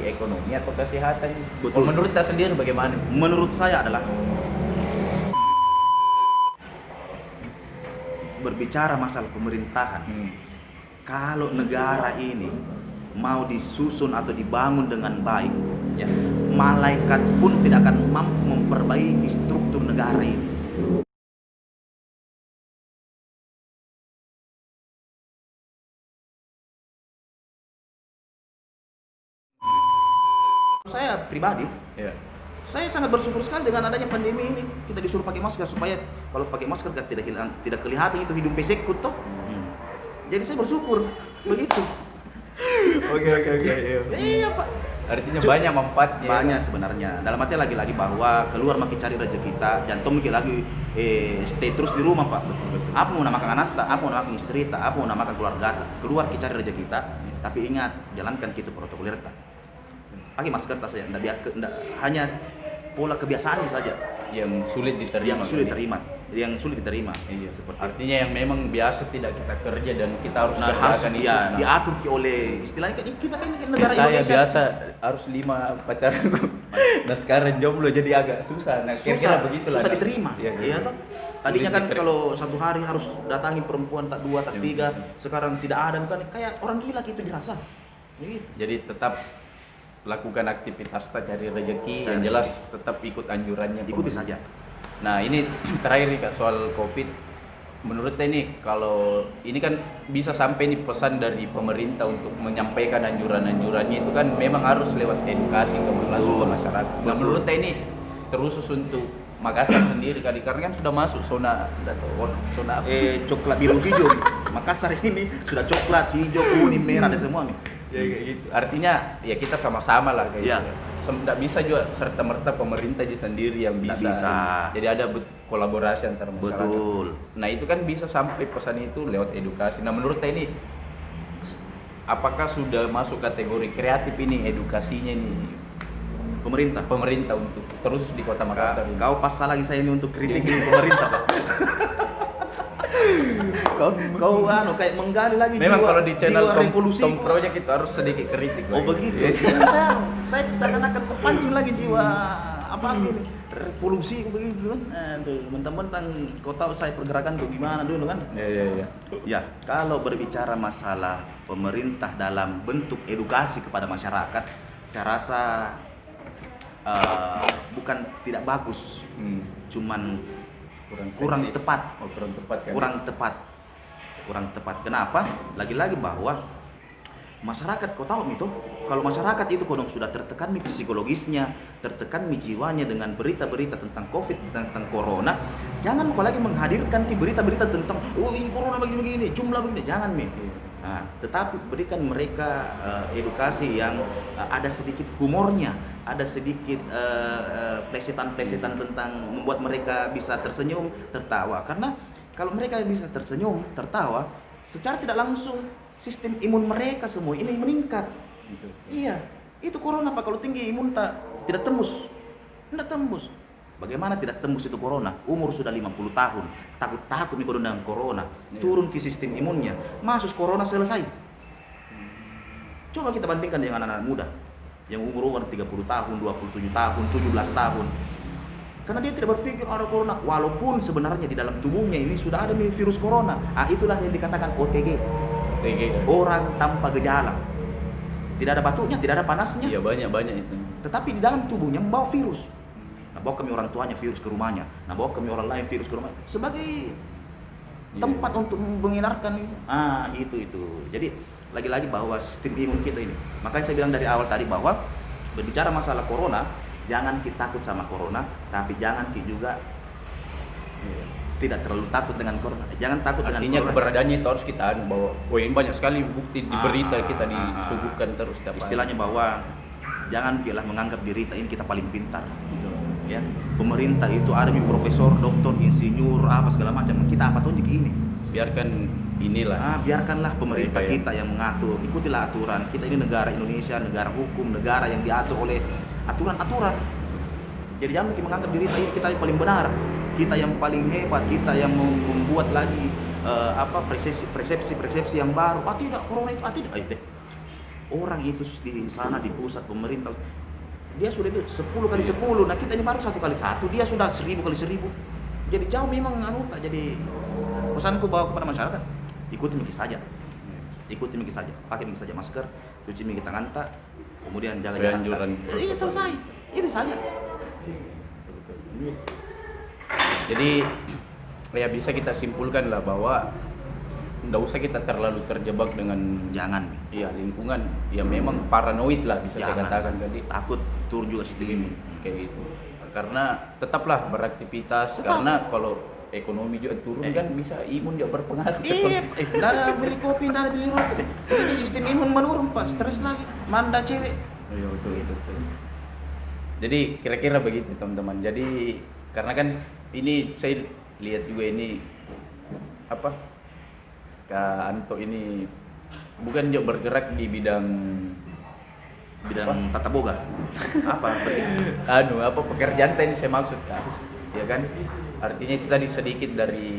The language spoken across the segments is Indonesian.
ekonomi atau kesehatan. Betul. Kalau menurut Anda sendiri bagaimana? Menurut saya adalah berbicara masalah pemerintahan. Kalau negara ini mau disusun atau dibangun dengan baik, ya, malaikat pun tidak akan mampu memperbaiki struktur negara ini. Saya pribadi, Ya. saya sangat bersyukur sekali dengan adanya pandemi ini. Kita disuruh pakai masker supaya kalau pakai masker tidak kelihatan itu hidung pesekut toh. Jadi saya bersyukur begitu. Oke. Iya Pak. Artinya banyak manfaatnya. Banyak sebenarnya. Dalam arti lagi-lagi bahwa keluar makin cari rezeki kita, jantung makin lagi stay terus di rumah Pak. Apa mau namakan anak tak, apa mau namakan istri tak, apa mau namakan keluarga tak. Keluar kita cari rezeki kita, tapi ingat jalankan kita protokoler tak. Pakai masker tak saja, hanya pola kebiasaan saja Yang sulit diterima. Yang sulit diterima. Iya. Seperti Artinya yang memang biasa tidak kita kerja dan kita harus harus kerjakan itu. Nah, diatur oleh istilahnya kita kan negara saya Indonesia. biasa harus 5 pacarku. Nah sekarang jomblo jadi agak susah. Nah kira-kira begitulah. Susah diterima. Iya toh. Tadinya kan diterima. kalau satu hari harus datangi perempuan tak 2 tak 3, sekarang tidak ada, bukan kayak orang gila gitu dirasa. Gitu. Jadi tetap lakukan aktivitas tak cari rezeki, yang jelas tetap ikut anjurannya. Ikuti pemerintah. saja. Nah ini terakhir nih Kak soal COVID. Menurut saya ini kalau ini kan bisa sampai nih pesan dari pemerintah untuk menyampaikan anjuran-anjurannya itu kan memang harus lewat edukasi langsung ke masyarakat. Nah, menurut saya ini terusus untuk Makassar sendiri kali karena kan sudah masuk zona apa sih? Coklat biru hijau. Makassar ini sudah coklat, hijau, kuning, merah ada semua nih. Ya kayak gitu. Artinya ya kita sama-sama lah kayak Ya. gitu. Tidak bisa juga serta-merta pemerintah aja sendiri yang Nggak bisa. bisa. Jadi ada kolaborasi antar masyarakat. Betul. Nah itu kan bisa sampai pesan itu lewat edukasi. Nah menurut saya ini apakah sudah masuk kategori kreatif ini edukasinya ini pemerintah untuk terus di Kota Makassar ini? Kau pasal lagi saya ini untuk kritik pemerintah Pak. kau kayak menggali lagi Memang jiwa, kalau di channel jiwa revolusi. Tom Project itu harus sedikit kritik. Oh Bang. begitu. Iya. saya seakan-akan kepancing lagi jiwa apa ini revolusi begitu kan. Aduh, mentang-mentang kau tahu saya pergerakan tuh gimana dulu kan. Iya. Ya, kalau berbicara masalah pemerintah dalam bentuk edukasi kepada masyarakat, saya rasa bukan tidak bagus, cuman kurang seksi. tepat. Oh, kurang tepat kan? Kurang tepat. Kenapa? Lagi-lagi bahwa masyarakat, kau tahu itu, kalau masyarakat itu kodong sudah tertekan psikologisnya, tertekan jiwanya dengan berita-berita tentang COVID, tentang corona, jangan kau lagi menghadirkan berita-berita tentang ini corona begini-begini, jumlah begini, jangan Nah, tetapi berikan mereka edukasi yang ada sedikit humornya, ada sedikit plesetan-plesetan tentang membuat mereka bisa tersenyum, tertawa. Karena kalau mereka bisa tersenyum, tertawa, secara tidak langsung sistem imun mereka semua ini meningkat. Gitu. Iya, itu corona Pak, kalau tinggi imun tidak tembus. Tidak tembus. Bagaimana tidak tembus itu corona? Umur sudah 50 tahun, takut dengan corona, turun ke sistem imunnya, masuk corona selesai. Coba kita bandingkan dengan anak-anak muda yang umur 30 tahun, 27 tahun, 17 tahun. Karena dia tidak berpikir ada corona, walaupun sebenarnya di dalam tubuhnya ini sudah ada virus corona. Itulah yang dikatakan OTG. Orang tanpa gejala. Tidak ada batuknya, tidak ada panasnya. Iya, banyak itu. Tetapi di dalam tubuhnya membawa virus. Nah, bawa kami orang tuanya virus ke rumahnya. Nah, bawa kami orang lain virus ke rumahnya. Sebagai tempat untuk menginarkan. Itu. Jadi lagi-lagi bahwa sistem imun kita ini. Makanya saya bilang dari awal tadi bahwa berbicara masalah corona, jangan kita takut sama corona, tapi jangan kita juga tidak terlalu takut dengan corona. Jangan takut dengan corona. Artinya keberadaannya itu harus kita bahwa ini banyak sekali bukti di berita kita disuguhkan terus dapat. Istilahnya bahwa jangan kita menganggap diri kita paling pintar. Ya, pemerintah itu ada profesor, doktor, insinyur, apa segala macam. Kita apa tuh ini? Biarkan inilah. Biarkanlah pemerintah kita yang mengatur. Ikutilah aturan. Kita ini negara Indonesia, negara hukum, negara yang diatur oleh aturan-aturan. Jadi jangan kita menganggap diri kita yang paling benar, kita yang paling hebat, kita yang membuat lagi persepsi yang baru. Tidak, corona itu tidak. orang itu di sana di pusat pemerintah dia sudah itu 10 kali 10. Nah kita ini baru 1 kali 1, dia sudah 1000 kali 1000. Jadi jauh memang jadi pesanku bawa kepada masyarakat, ikuti Miki saja. Ikuti Miki saja, pakai Miki saja masker, cuci Miki tangan tak, kemudian jaga jarak. Iya selesai, itu saja. Jadi ya bisa kita simpulkan lah bahwa nggak usah kita terlalu terjebak dengan lingkungan ya memang paranoid lah bisa saya katakan tadi, takut turun juga sistem imun kayak gitu, karena tetaplah beraktivitas. Karena kalau ekonomi juga turun kan bisa imun juga berpengaruh. Nggak ada beli kopi, nggak ada beli rokok, sistem imun menurun Pak, stres lagi, manda cewek. Iya betul. Jadi kira-kira begitu teman-teman. Jadi karena kan ini saya lihat juga ini apa Kak Anto ini bukan juga bergerak di bidang tata boga. apa pekerjaan tadi saya maksud Kak. Ya kan? Artinya itu tadi sedikit dari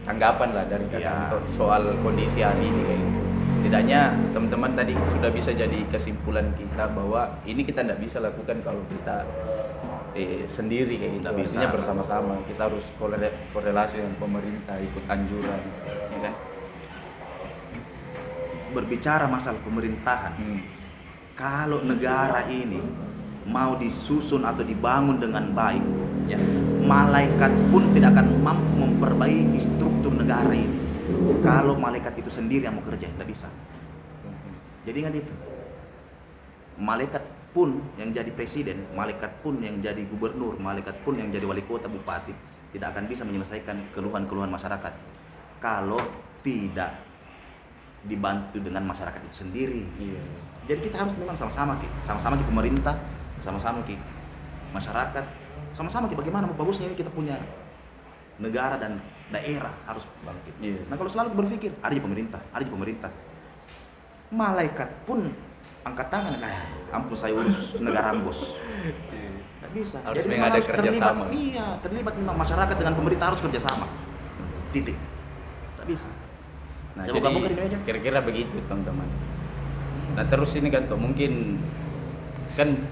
tanggapan lah dari Kak Anto soal kondisi hari ini kayak gitu. Setidaknya teman-teman tadi sudah bisa jadi kesimpulan kita bahwa ini kita tidak bisa lakukan kalau kita sendiri kayak gitu. Artinya bersama-sama kita harus korelasi dengan pemerintah, ikut anjuran, ya kan? Berbicara masalah pemerintahan, kalau negara ini mau disusun atau dibangun dengan baik, ya, malaikat pun tidak akan mampu memperbaiki struktur negara ini. Kalau malaikat itu sendiri yang mau kerja, tidak bisa. Jadi ingat itu. Malaikat pun yang jadi presiden, malaikat pun yang jadi gubernur, malaikat pun yang jadi wali kota, bupati, tidak akan bisa menyelesaikan keluhan-keluhan masyarakat kalau tidak dibantu dengan masyarakat itu sendiri. Jadi kita harus memang sama-sama di pemerintah, sama-sama di masyarakat, sama-sama bagaimana bagusnya ini kita punya negara dan daerah harus bangkit. Nah kalau selalu berpikir ada di pemerintah, malaikat pun angkat tangan, ampun saya urus negara bos. Nggak bisa. Harus jadi memang ada kerjasama. Terlibat memang masyarakat dengan pemerintah harus kerjasama. Titik. Nggak bisa. Nah, jadi kira-kira begitu teman-teman. Nah terus ini kan tuh mungkin kan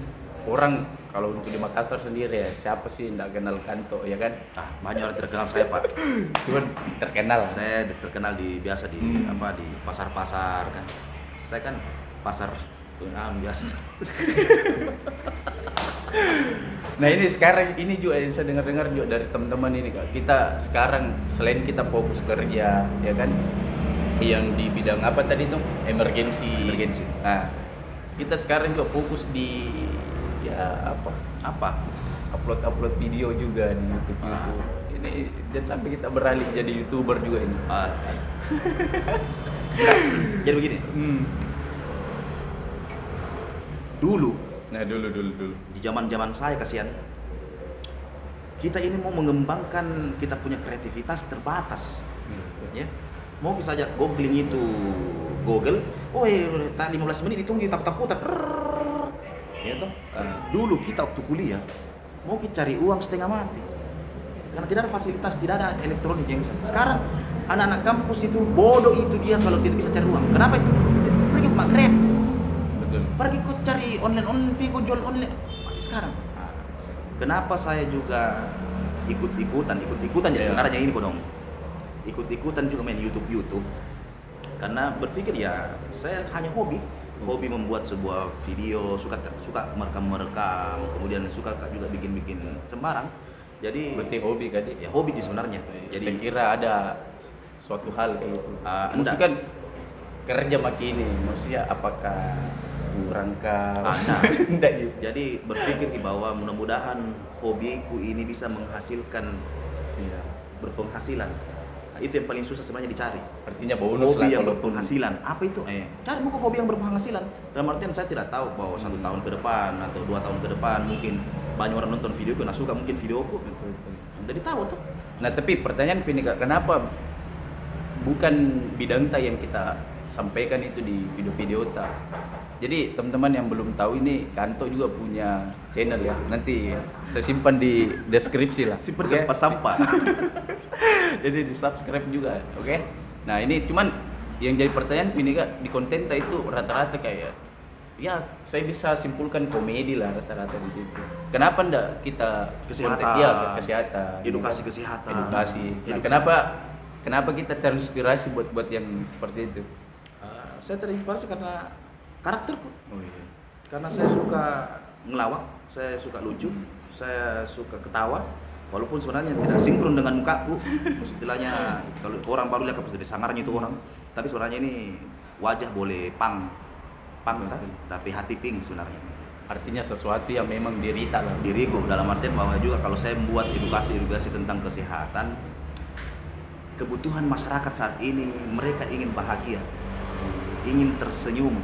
orang kalau untuk di Makassar sendiri ya siapa sih nggak kenal Kanto ya kan? Banyak orang terkenal saya Pak. Cuman terkenal. Saya terkenal biasa di di pasar-pasar kan. Saya kan pasar biasa. Nah ini sekarang ini juga yang saya dengar juga dari teman-teman ini Kak. Kita sekarang selain kita fokus kerja ya kan, yang di bidang apa tadi tuh emergensi. Nah kita sekarang juga fokus di upload video juga di YouTube. Ini jangan sampai kita beralih jadi YouTuber juga ini. Jadi begini. Dulu di zaman saya kasihan kita ini mau mengembangkan kita punya kreativitas terbatas. Ya. Mau bisa saja googling itu Google, 15 menit ditunggu putar. Ya toh. Dulu kita waktu kuliah mau kita cari uang setengah mati. Karena tidak ada fasilitas, tidak ada elektronik yang sekarang anak-anak kampus itu bodoh itu dia kalau tidak bisa cari uang. Kenapa? Pergi ke Grab. Betul. Pergi kok cari online, pergi jual online. Sekarang. Kenapa saya juga ikut-ikutan jadi sebenarnya ini dong. Ikut-ikutan juga main YouTube. Karena berpikir ya saya hanya hobi membuat sebuah video, suka merekam, kemudian suka juga bikin sembarang. Jadi berarti hobi kan? Ya hobi sebenarnya. Jadi saya kira ada suatu hal kayak gitu. Maksudnya kan kerja makin ini, maksudnya apakah kurangkah? Enggak gitu. Jadi berpikir bahwa mudah-mudahan hobiku ini bisa menghasilkan berpenghasilan. Itu yang paling susah sebenarnya dicari. Artinya bonus hobi yang berpenghasilan. Apa itu? Cari buku hobi yang berpenghasilan. Dalam artian saya tidak tahu bahwa 1 tahun ke depan atau 2 tahun ke depan mungkin banyak orang nonton videoku, suka mungkin videoku. Jadi tahu tuh. Nah tapi pertanyaan ini Kak, kenapa bukan bidang yang kita sampaikan itu di video-video tak? Jadi teman-teman yang belum tahu ini Kanto juga punya channel ya. Nanti saya simpan di deskripsi lah. Simpan tempat sampah. Jadi di subscribe juga, oke? Nah ini cuman yang jadi pertanyaan ini Kak, di konten itu rata-rata kayak ya saya bisa simpulkan komedi lah rata-rata di situ. Kenapa ndak kita Kesehatan. kesehatan, Edukasi ya kan? kesehatan. Edukasi. Nah, Edukasi. kenapa kita terinspirasi buat yang seperti itu? Saya terinspirasi karena karakterku. Oh iya. Karena saya suka ngelawak, saya suka lucu, saya suka ketawa. Walaupun sebenarnya tidak sinkron dengan mukaku. Istilahnya kalau orang baru lihat seperti sangarnya itu orang. Tapi sebenarnya ini wajah boleh pang tapi hati pink sebenarnya. Artinya sesuatu yang memang dirita lah. Diriku dalam artian bahwa juga kalau saya membuat edukasi tentang kesehatan, kebutuhan masyarakat saat ini mereka ingin bahagia, ingin tersenyum,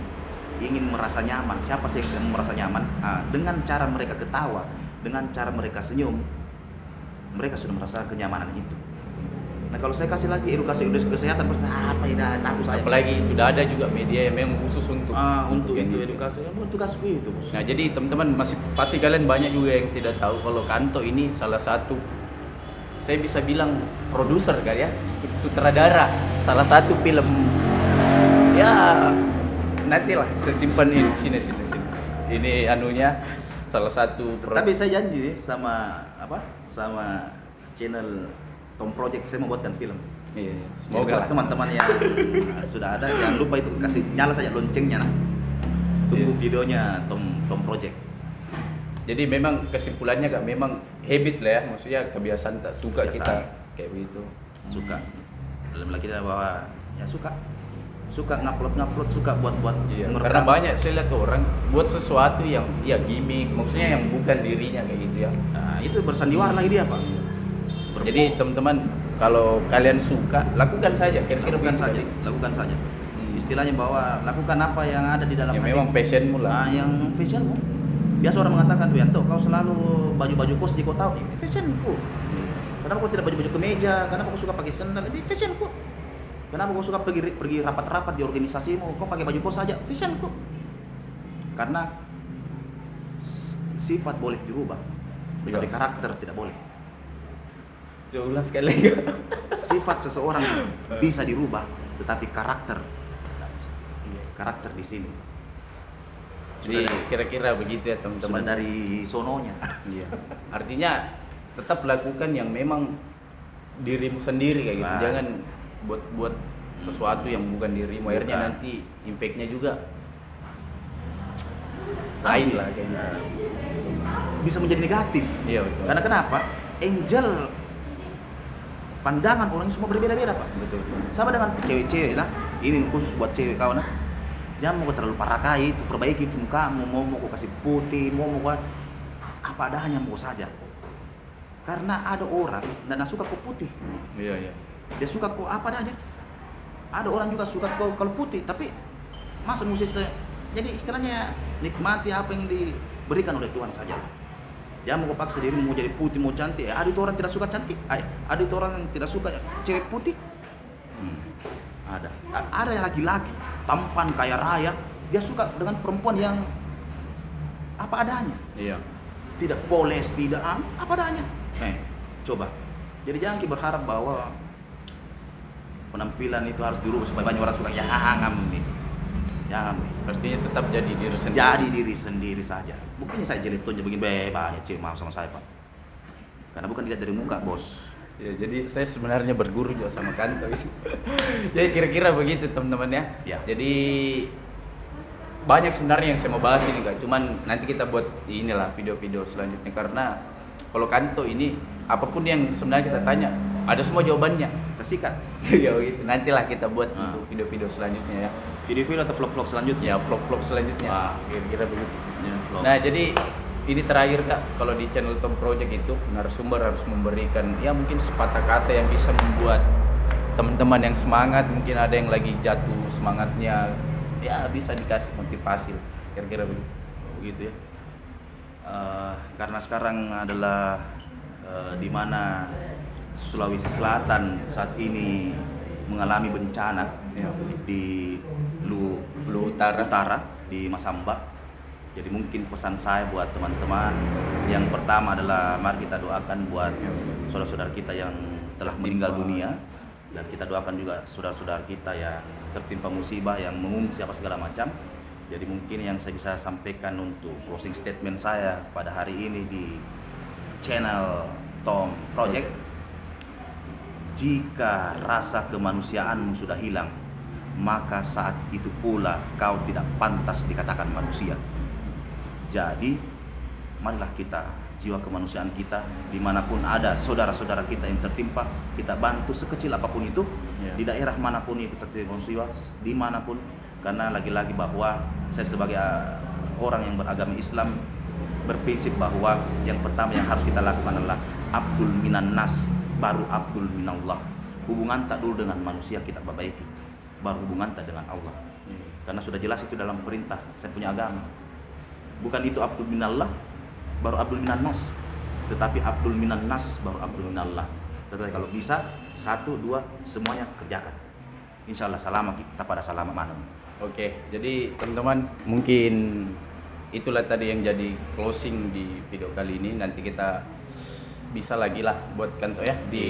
ingin merasa nyaman. Siapa sih yang merasa nyaman? Dengan cara mereka ketawa, dengan cara mereka senyum, mereka sudah merasa kenyamanan itu. Nah kalau saya kasih lagi edukasi kesehatan, pasti apa ini aku saya. Apalagi sudah ada juga media yang memang khusus untuk itu yang edukasi, tugasku itu. Bos. Nah jadi teman-teman pasti kalian banyak juga yang tidak tahu kalau Kanto ini salah satu, saya bisa bilang produser kan ya, sutradara salah satu film. Ya nantilah saya simpan ini sini. Ini anunya salah satu. Tapi saya janji sama channel Tom Project saya membuatkan film. Iya, Jadi semoga buat lah. teman-teman yang sudah ada, jangan lupa itu kasih nyala saja loncengnya. Tunggu Iya. videonya Tom Project. Jadi memang kesimpulannya Kak, memang habit lah ya, maksudnya kebiasaan tak suka Kebiasaan. kita kayak begitu. Suka. Dalam lagi kita bahwa ya suka ngupload, suka buat Iya, merekam. karena banyak saya lihat orang buat sesuatu yang ya gimmick, maksudnya yang bukan dirinya kayak gitu ya. Nah, itu bersandiwara lagi dia, Pak. Jadi teman-teman kalau kalian suka lakukan saja, kira-kira lakukan begitu saja, tadi. lakukan saja. Istilahnya bahwa lakukan apa yang ada di dalam Ya hati. memang passionmu lah. Yang fashionmu. Biasa orang mengatakan, Wianto, kau selalu baju-baju kos di kota. Ini fashionku. Kenapa kau tidak baju-baju kemeja? Kenapa kau suka pakai sandal? Ini fashionku. Kenapa kau suka pergi rapat-rapat di organisasimu? Kau pakai baju kos saja? Fashionku. Karena sifat boleh dirubah, tapi Iya. karakter tidak boleh. Coba ulang sekali lagi. Sifat seseorang bisa dirubah, tetapi karakter tidak bisa. Karakter di sini. Jadi Sudah kira-kira begitu ya teman-teman. dari sononya. Iya. Artinya tetap lakukan yang memang dirimu sendiri kayak gitu. Nah. Jangan buat sesuatu yang bukan dirimu. Akhirnya Bukan. nanti impactnya juga lain lah kayak gitu. Bisa menjadi negatif. Iya betul. Karena kenapa? Angel pandangan orang semua berbeda-beda, Pak. Betul. Sama dengan cewek-cewek nah. Ini khusus buat cewek kau nah. Jangan mau kau terlalu parakai itu, perbaiki itu mukamu, mau kau kasih putih, mau kau apa adanya mau saja. Karena ada orang dan suka kau putih. Iya. Dia suka kau apa adanya. Ada orang juga suka kau kalau putih, tapi masa mesti jadi istilahnya nikmati apa yang diberikan oleh Tuhan saja. Jangan mau kau paksa diri mau jadi putih, mau cantik. Ada itu orang tidak suka cantik. Ada itu orang yang tidak suka cewek putih. Ada yang laki-laki tampan kaya raya, dia suka dengan perempuan yang apa adanya. Iya. Tidak poles, tidak apa adanya. Coba. Jadi jangan kita berharap bahwa penampilan itu harus dirubah supaya banyak orang suka. Jangan nih. Pastinya tetap jadi diri sendiri. Jadi diri sendiri saja. Bukannya saya jelek tonjol begini banyak cewek mau sama saya, Pak. Karena bukan dilihat dari muka, Bos. Ya, jadi saya sebenarnya berguru juga sama Kanto. Jadi kira-kira begitu teman-teman ya. Ya. Jadi banyak sebenarnya yang saya mau bahas ini Kak. Cuman nanti kita buat inilah video-video selanjutnya karena kalau Kanto ini apapun yang sebenarnya kita tanya ada semua jawabannya. Saya sikat. Ya begitu. Nantilah kita buat Ah. untuk video-video selanjutnya ya. Video-video atau vlog-vlog selanjutnya. Ya vlog-vlog selanjutnya. Ah. Kira-kira begitu. Ya, vlog. Nah jadi ini terakhir Kak, kalau di channel Tom Project itu narasumber harus memberikan ya mungkin sepatah kata yang bisa membuat teman-teman yang semangat, mungkin ada yang lagi jatuh semangatnya, ya bisa dikasih motivasi, kira-kira begitu. Begitu ya. Karena sekarang adalah di mana Sulawesi Selatan saat ini mengalami bencana Ya. di Lu Utara. di Masamba. Jadi mungkin pesan saya buat teman-teman yang pertama adalah mari kita doakan buat saudara-saudara kita yang telah meninggal dunia Dan kita doakan juga saudara-saudara kita yang tertimpa musibah, yang mengungsi apa segala macam. Jadi mungkin yang saya bisa sampaikan untuk closing statement saya pada hari ini di channel Tom Project, jika rasa kemanusiaanmu sudah hilang, maka saat itu pula kau tidak pantas dikatakan manusia. Jadi marilah kita, jiwa kemanusiaan kita, dimanapun ada saudara-saudara kita yang tertimpa, kita bantu sekecil apapun itu, di daerah manapun itu tertimpa musibah, dimanapun. Karena lagi-lagi bahwa saya sebagai orang yang beragama Islam berprinsip bahwa yang pertama yang harus kita lakukan adalah abdul minan nas, baru abdul minallah. Hubungan tak dulu dengan manusia kita perbaiki, baru hubungan tak dengan Allah. Karena sudah jelas itu dalam perintah saya punya agama. Bukan itu abdul minallah baru abdul minan nas, tetapi abdul minan nas baru abdul minallah. Tetapi kalau bisa 1, 2 semuanya kerjakan, insya Allah selama kita pada selama mana. Oke, jadi teman-teman mungkin itulah tadi yang jadi closing di video kali ini. Nanti kita bisa lagi lah buat kantor ya di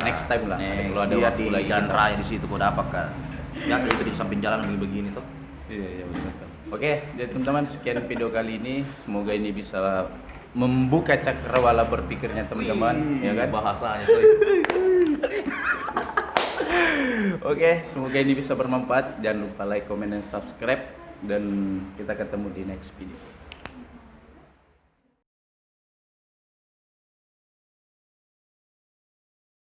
next time lah. Kalau ada waktu lagi dan kita. raya di situ kau dapat kan. Biasa itu di samping jalan begini tuh. Iya betul. Oke, jadi teman-teman sekian video kali ini. Semoga ini bisa membuka cakrawala berpikirnya teman-teman, ya kan? Bahasanya. Oke, semoga ini bisa bermanfaat. Jangan lupa like, comment, dan subscribe. Dan kita ketemu di next video.